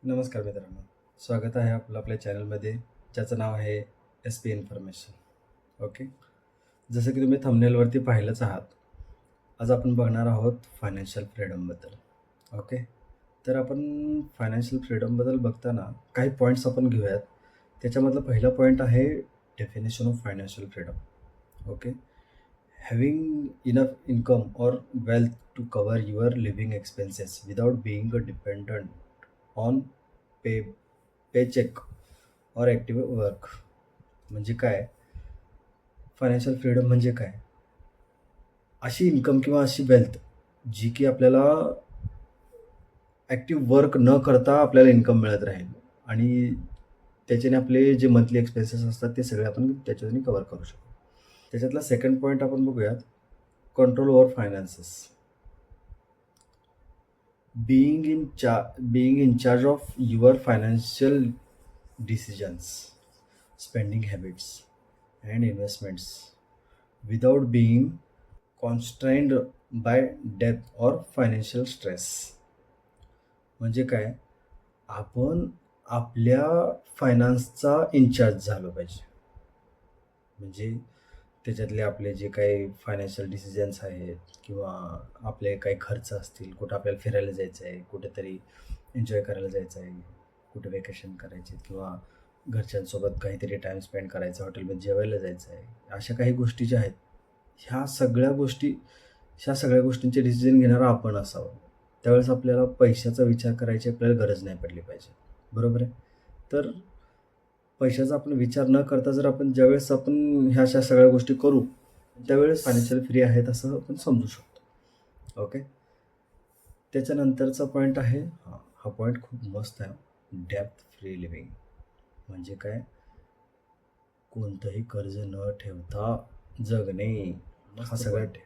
नमस्कार मित्रांनो, स्वागत आहे आपलं आपल्या चॅनलमध्ये, ज्याचं नाव आहे एस पी इन्फॉर्मेशन. ओके. जसं की तुम्ही थंबनेलवरती पाहिलंच आहात, आज आपण बघणार आहोत फायनान्शियल फ्रीडमबद्दल. ओके. तर आपण फायनान्शियल फ्रीडमबद्दल बघताना काही पॉईंट्स आपण घेऊयात. त्याच्यामधला पहिला पॉईंट आहे definition of financial freedom. Okay. Having enough income or wealth to cover your living expenses without being a dependent on pay paycheck or active work. म्हणजे काय? फायनान्शियल फ्रीडम म्हणजे काय? अशी इन्कम किंवा अशी वेल्थ जी की आपल्याला ॲक्टिव्ह वर्क न करता आपल्याला इन्कम मिळत राहील आणि त्याच्याने आपले जे मंथली एक्सपेन्सेस असतात ते सगळे आपण त्याच्याने कव्हर करू शकतो. त्याच्यातला सेकंड पॉईंट आपण बघूयात, control over finances. being in charge of your financial decisions, spending habits and investments without being constrained by debt or financial stress. म्हणजे काय? आपण आपल्या फायनान्सचा इन्चार्ज झालो पाहिजे. म्हणजे त्याच्यातले आपले जे काही फायनान्शियल डिसिजन्स आहेत किंवा आपले काही खर्च असतील, कुठं आपल्याला फिरायला जायचं आहे, कुठेतरी एन्जॉय करायला जायचं आहे, कुठे वेकेशन करायचे किंवा घरच्यांसोबत काहीतरी टाईम स्पेंड करायचा, हॉटेलमध्ये जेवायला जायचं आहे, अशा काही गोष्टी ज्या आहेत, ह्या सगळ्या गोष्टी ह्या सगळ्या गोष्टींचे डिसिजन घेणारा आपण असावं. त्यावेळेस आपल्याला पैशाचा विचार करायची आपल्याला गरज नाही पडली पाहिजे. बरोबर आहे? तर पैशाचा आपण विचार न करता जर आपण ज्यावेळेस आपण ह्या अशा सगळ्या गोष्टी करू, त्यावेळेस फायनान्शियल फ्री आहेत असं आपण समजू शकतो. ओके. त्याच्यानंतरचा पॉईंट आहे, हा पॉईंट खूप मस्त आहे, डेब्ट फ्री लिव्हिंग. म्हणजे काय? कोणतंही कर्ज न ठेवता जगणे. हा सगळ्यात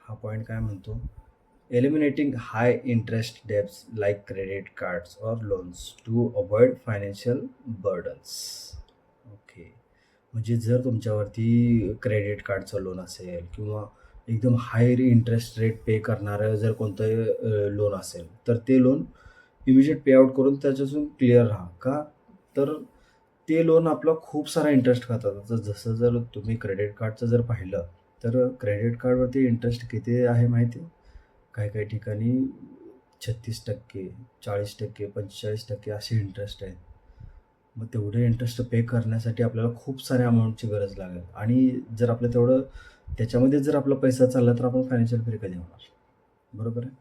हा पॉईंट काय म्हणतो? Eliminating high interest debts like credit cards or loans to avoid financial burdens. Okay. म्हणजे जर तुमच्यावरती क्रेडिट कार्डचं लोन असेल किंवा एकदम हाय इंटरेस्ट रेट पे करणारं जर कोणतं लोन असेल, तर ते लोन इमिजिएट पे आउट करून त्याच्यातून क्लिअर राहा. का? तर ते लोन आपला खूप सारा इंटरेस्ट खातात. तर जसं जर तुम्ही क्रेडिट कार्डचं जर पाहिलं, तर क्रेडिट कार्डवरती इंटरेस्ट किती आहे माहिती आहे? काही ठिकाणी 36%, 40%, 45% असे इंटरेस्ट आहेत. मग तेवढे इंटरेस्ट पे करण्यासाठी आपल्याला खूप साऱ्या अमाऊंटची गरज लागेल आणि जर आपलं तेवढं त्याच्यामध्ये जर आपला पैसा चालला तर आपण फायनान्शियल फ्री कधी होणार? बरोबर आहे?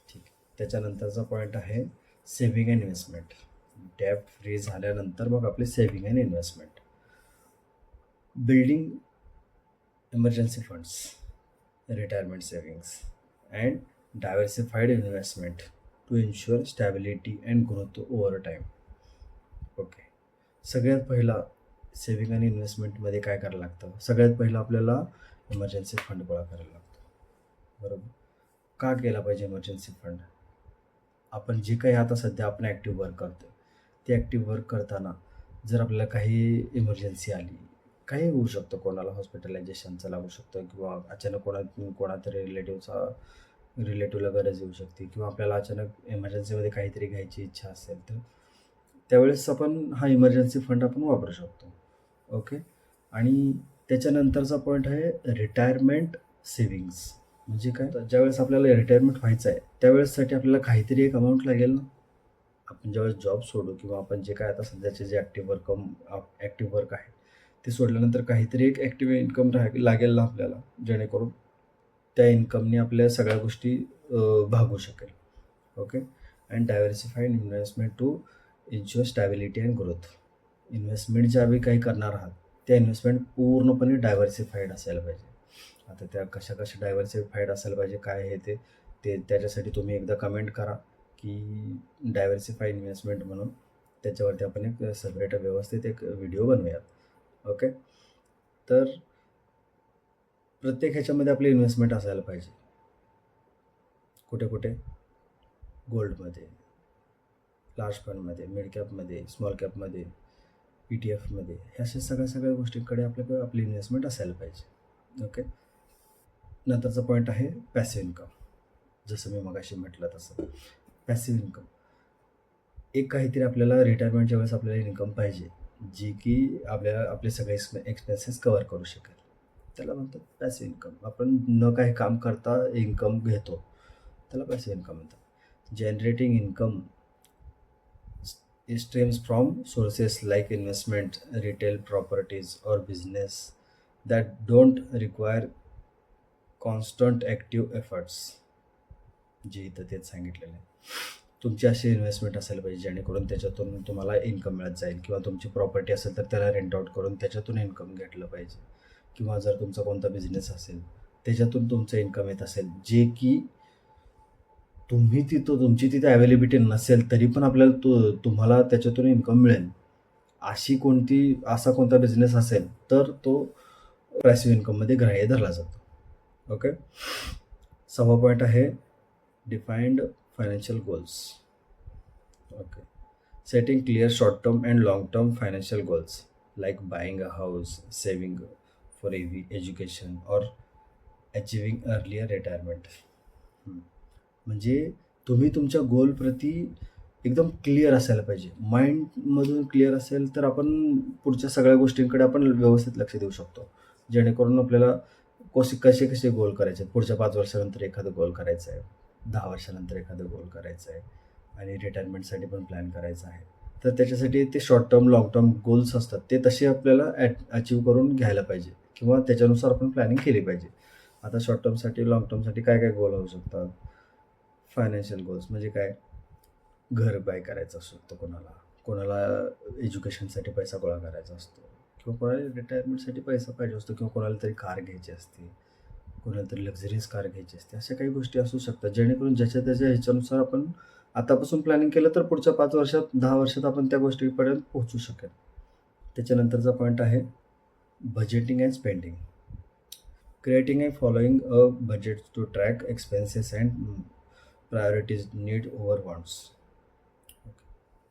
ठीक आहे. त्याच्यानंतरचा पॉईंट आहे सेव्हिंग अँड इन्व्हेस्टमेंट. डेब्ट फ्री झाल्यानंतर मग आपले saving and investment. Building emergency funds, retirement savings, and diversified investment to ensure stability and growth over time. Okay. सगळ्यात पहिला सेव्हिंग आणि इन्व्हेस्टमेंटमध्ये काय करायला लागतं? सगळ्यात पहिलं आपल्याला इमर्जन्सी फंड गोळा करायला लागतो. बरोबर. का केला पाहिजे इमर्जन्सी फंड? आपण जे काही आता सध्या आपण ॲक्टिव्ह वर्क करतो, ते ॲक्टिव्ह वर्क करताना जर आपल्याला काही इमर्जन्सी आली, काही होऊ शकतं, कोणाला हॉस्पिटलायझेशनचं लागू शकतं किंवा अचानक कोणातरी रिलेटिव्हला गरज येऊ शकते किंवा आपल्याला अचानक इमर्जन्सीमध्ये काहीतरी घ्यायची इच्छा असेल, तर त्यावेळेस आपण हा इमर्जन्सी फंड आपण वापरू शकतो. ओके. आणि त्याच्यानंतरचा पॉईंट आहे रिटायरमेंट सेव्हिंग्स. म्हणजे काय? तर ज्यावेळेस आपल्याला रिटायरमेंट व्हायचं आहे, त्यावेळेससाठी आपल्याला काहीतरी एक अमाऊंट लागेल ना. आपण ज्यावेळेस जॉब सोडू किंवा आपण जे काय आता सध्याचे जे ॲक्टिव्ह वर्क आहे, ते सोडल्यानंतर काहीतरी एक ॲक्टिव्ह इन्कम लागेल ना आपल्याला, जेणेकरून त्या इन्कमनी आपल्या सगळ्या गोष्टी भागू शकेल. Okay. And diversified investment to insure stability and growth. Investment ज्या वेळी काही करणार आहात, त्या इन्व्हेस्टमेंट पूर्णपणे डायव्हर्सिफाईड असायला पाहिजे. आता त्या कशा डायव्हर्सिफाईड असायला पाहिजे, काय आहे ते त्याच्यासाठी तुम्ही एकदा कमेंट करा की डायव्हर्सिफाईड इन्व्हेस्टमेंट म्हणून. त्याच्यावरती आपण एक सेपरेट व्यवस्थित एक व्हिडिओ बनवूयात. ओके. तर प्रत्येक ह्याच्यामध्ये आपली इन्व्हेस्टमेंट असायला पाहिजे. कुठे कुठे? गोल्डमध्ये, लार्ज फंडमध्ये, मिड कॅपमध्ये, स्मॉल कॅपमध्ये, ETF मध्ये, ह्या अशा सगळ्या गोष्टींकडे आपल्याकडे आपली इन्व्हेस्टमेंट असायला पाहिजे. ओके. नंतरचा पॉईंट आहे पॅसिव्ह इन्कम. जसं मी मगाशी म्हटलं तसं पॅसिव्ह इन्कम. एक काहीतरी आपल्याला रिटायरमेंटच्या वेळेस आपल्याला इन्कम पाहिजे, जी की आपल्याला आपले सगळे एक्सपेन्सेस कव्हर करू शकेल. त्याला म्हणतात पॅसिव्ह इन्कम. आपण न काही काम करता इन्कम घेतो, त्याला पॅसिव्ह इन्कम म्हणतात. Generating income stems from sources like investment, retail properties, or business that don't require constant active efforts. जे इथं तेच सांगितलेलं आहे. तुमची अशी इन्व्हेस्टमेंट असायला पाहिजे जेणेकरून त्याच्यातून तुम्हाला इन्कम मिळत जाईल, किंवा तुमची प्रॉपर्टी असेल तर त्याला रेंट आउट करून त्याच्यातून इन्कम घेतलं पाहिजे, किंवा जर तुमचा कोणता बिझनेस असेल त्याच्यातून तुमचं इन्कम येत असेल, जे की तुमची तिथे अवेलेबिलिटी नसेल तरी पण आपल्याला तुम्हाला त्याच्यातून इन्कम मिळेल, असा कोणता बिझनेस असेल तर तो पॅसिव्ह इन्कममध्ये ग्राह्य धरला जातो. ओके. 6वा पॉईंट आहे defined financial goals. Okay. Setting clear short term and long term financial goals like buying a house, saving for education और अचिव्हिंग अर्लियर रिटायरमेंट. म्हणजे तुम्ही तुमच्या गोलप्रती एकदम क्लिअर असायला पाहिजे. माइंडमधून क्लिअर असेल तर आपण पुढच्या सगळ्या गोष्टींकडे आपण व्यवस्थित लक्ष देऊ शकतो. जेणेकरून आपल्याला कसे गोल करायचे आहेत. पुढच्या 5 वर्षानंतर एखादं गोल करायचं आहे, 10 वर्षानंतर एखादं गोल करायचं आहे, आणि रिटायरमेंटसाठी पण प्लॅन करायचा आहे. तर त्याच्यासाठी ते short term, long term goals असतात, ते तसे आपल्याला अचीव्ह करून घ्यायला पाहिजे, किंवा त्याच्यानुसार आपण प्लॅनिंग केली पाहिजे. आता शॉर्ट टर्मसाठी, लाँग टर्मसाठी काय काय गोल होऊ शकतात? फायनान्शियल गोल्स म्हणजे काय? घर बाय करायचं असू शकतं कोणाला, कोणाला एज्युकेशनसाठी पैसा गोळा करायचा असतो, किंवा कोणाला रिटायरमेंटसाठी पैसा पाहिजे असतो, किंवा कोणाला तरी कार घ्यायची असते, कोणाला तरी लक्झरियस कार घ्यायची असते. अशा काही गोष्टी असू शकतात, जेणेकरून ज्याच्या त्याच्या ह्याच्यानुसार आपण आतापासून प्लॅनिंग केलं तर पुढच्या 5 वर्षात, 10 वर्षात आपण त्या गोष्टीपर्यंत पोहोचू शकेल. त्याच्यानंतरचा पॉईंट आहे budgeting and spending. Creating and following a budget to track expenses and priorities need over wants.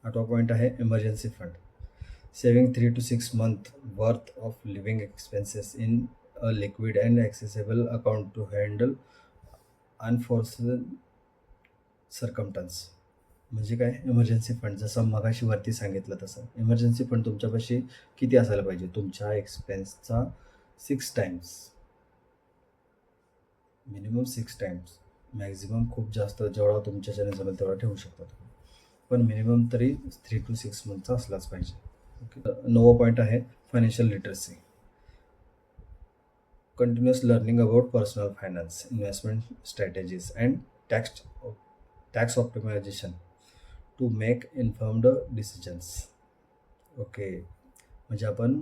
8वा पॉईंट आहे emergency fund. Saving 3 to 6 month worth of living expenses in a liquid and accessible account to handle unforeseen circumstance. म्हणजे काय? Emergency fund, जसं मगाशी वरती सांगितलं तसं emergency fund तुमच्यापाशी किती असायला पाहिजे? तुमच्या एक्सपेन्सचा 6 टाइम्स, मिनिमम 6 टाइम्स. मॅक्झिमम खूप जास्त जेवढा तुमच्याच्याने जमेल तेवढा ठेवू शकता तुम्ही, पण मिनिमम तरी 3 to 6 मंथचा असलाच पाहिजे. ओके. 9वा पॉईंट आहे financial literacy. Continuous learning about personal finance, investment strategies and tax optimisation to make informed decisions. Okay. म्हणजे आपण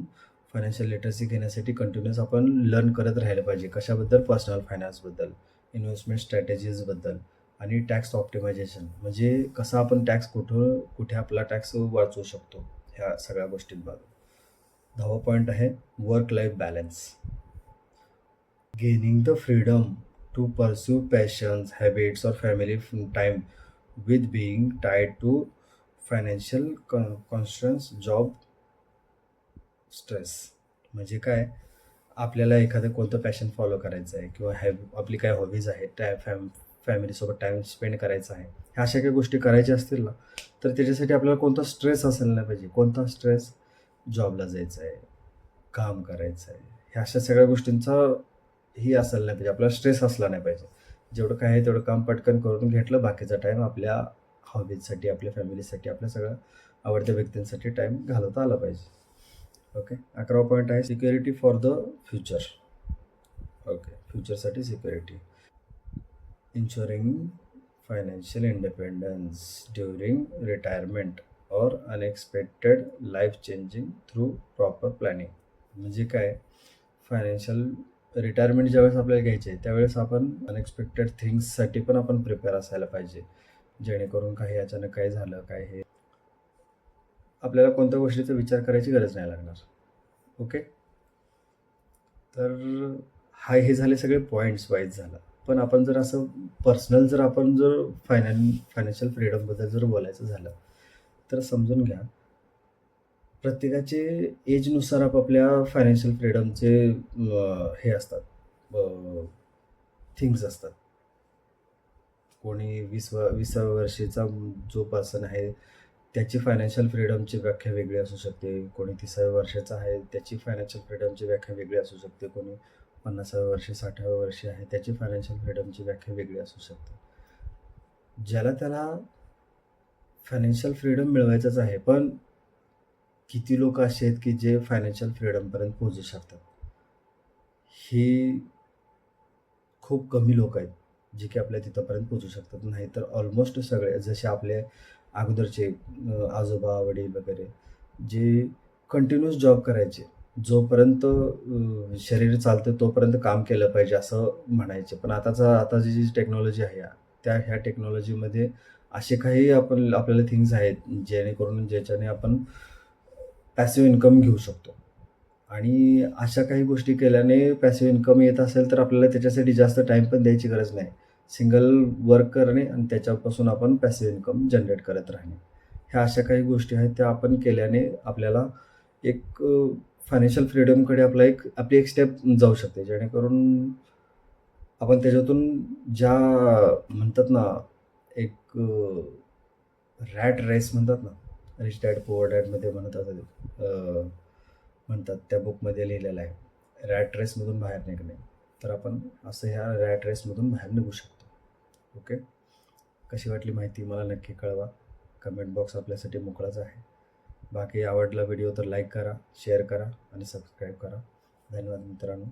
फायनान्शियल लिटरसी घेण्यासाठी कंटिन्युअस आपण लर्न करत राहायला पाहिजे. कशाबद्दल? पर्सनल फायनान्सबद्दल, इन्व्हेस्टमेंट स्ट्रॅटेजीजबद्दल, आणि टॅक्स ऑप्टिमायझेशन म्हणजे कसं आपण टॅक्स कुठे आपला टॅक्स वाचवू शकतो, ह्या सगळ्या गोष्टींबाबत. 10वा पॉईंट आहे work life balance. Gaining the freedom to pursue passions, habits, or family time with being tied to financial constraints, job stress. म्हणजे काय? आपल्याला एखादं कोणतं पॅशन फॉलो करायचं आहे, किंवा आपली काय हॉबीज आहेत, फॅमिलीसोबत टाईम स्पेंड करायचा आहे, ह्या अशा काही गोष्टी करायच्या असतील ना, तर त्याच्यासाठी आपल्याला कोणता स्ट्रेस असेल नाही पाहिजे. कोणता स्ट्रेस? जॉबला जायचं आहे, काम करायचं आहे, ह्या अशा सगळ्या गोष्टींचा ही असायला नाही पाहिजे, आपल्याला स्ट्रेस असला नाही पाहिजे. जेवढं काय आहे तेवढं काम पटकन करून घेतलं, बाकीचा टाईम आपल्या हॉबीजसाठी, आपल्या फॅमिलीसाठी, आपल्या सगळ्या आवडत्या व्यक्तींसाठी टाईम घालवता आला पाहिजे. ओके. 11वा पॉईंट आहे security for the future. Okay. फ्युचरसाठी security. Insuring financial independence during retirement और unexpected life changing through proper planning. म्हणजे काय? फायनान्शियल रिटायरमेंट ज्यावेळेस आपल्याला घ्यायची आहे त्यावेळेस आपण अनएक्सपेक्टेड थिंग्ससाठी पण आपण प्रिपेअर असायला पाहिजे, जेणेकरून काही अचानक काय झालं, काय हे आपल्याला कोणत्या गोष्टीचा विचार करायची गरज नाही लागणार. ओके. तर हे झाले सगळे पॉईंट्स वाईज झालं. पण आपण जर असं पर्सनल जर आपण जर फायनान्शियल फ्रीडमबद्दल जर बोलायचं झालं तर समजून घ्या, प्रत्येकाचे एजनुसार आपापल्या फायनान्शियल फ्रीडमचे हे असतात, थिंग्स असतात. कोणी 20व्या वर्षीचा जो पर्सन आहे त्याची फायनान्शियल फ्रीडमची व्याख्या वेगळी असू शकते. कोणी 30व्या वर्षाचा आहे, त्याची फायनान्शियल फ्रीडमची व्याख्या वेगळी असू शकते. कोणी 50व्या वर्षी, 60व्या वर्षी आहे, त्याची फायनान्शियल फ्रीडमची व्याख्या वेगळी असू शकते. ज्याला त्याला फायनान्शियल फ्रीडम मिळवायचंच आहे, पण किती लोक असे आहेत की जे फायनान्शियल फ्रीडमपर्यंत पोहोचू शकतात? ही खूप कमी लोक आहेत, जे की आपल्या तिथपर्यंत पोहोचू शकतात. नाहीतर ऑलमोस्ट सगळे जसे आपले अगोदरचे आजोबा, वडील वगैरे जे कंटिन्यूअस जॉब करायचे. जोपर्यंत शरीर चालतं तोपर्यंत काम केलं पाहिजे असं म्हणायचे. पण आताची जी टेक्नॉलॉजी आहे ह्या टेक्नॉलॉजीमध्ये असे काही आपल्याला थिंग्स आहेत ज्याच्याने आपण पॅसिव्ह इन्कम घेऊ शकतो. आणि अशा काही गोष्टी केल्याने पॅसिव्ह इन्कम येत असेल तर आपल्याला त्याच्यासाठी जास्त टाईम पण द्यायची गरज नाही. सिंगल वर्क करणे आणि त्याच्यापासून आपण पॅसिव्ह इन्कम जनरेट करत राहणे. ह्या अशा काही गोष्टी आहेत त्या आपण केल्याने आपल्याला एक फायनान्शियल फ्रीडमकडे आपली एक स्टेप जाऊ शकते. जेणेकरून आपण त्याच्यातून ज्या म्हणतात ना, एक रॅट रेस म्हणतात ना, रिच डॅड पुअर डॅडमध्ये म्हणतात त्या बुकमध्ये लिहिलेलं आहे, रॅट रेसमधून बाहेर निघणे. तर आपण असं ह्या रॅट रेसमधून बाहेर निघू शकतो. ओके, कशी वाटली माहिती मला नक्की कळवा. कमेंट बॉक्स आपल्यासाठी मोकळाच आहे. बाकी आवडला व्हिडिओ तर लाईक करा, शेअर करा आणि सबस्क्राईब करा. धन्यवाद मित्रांनो.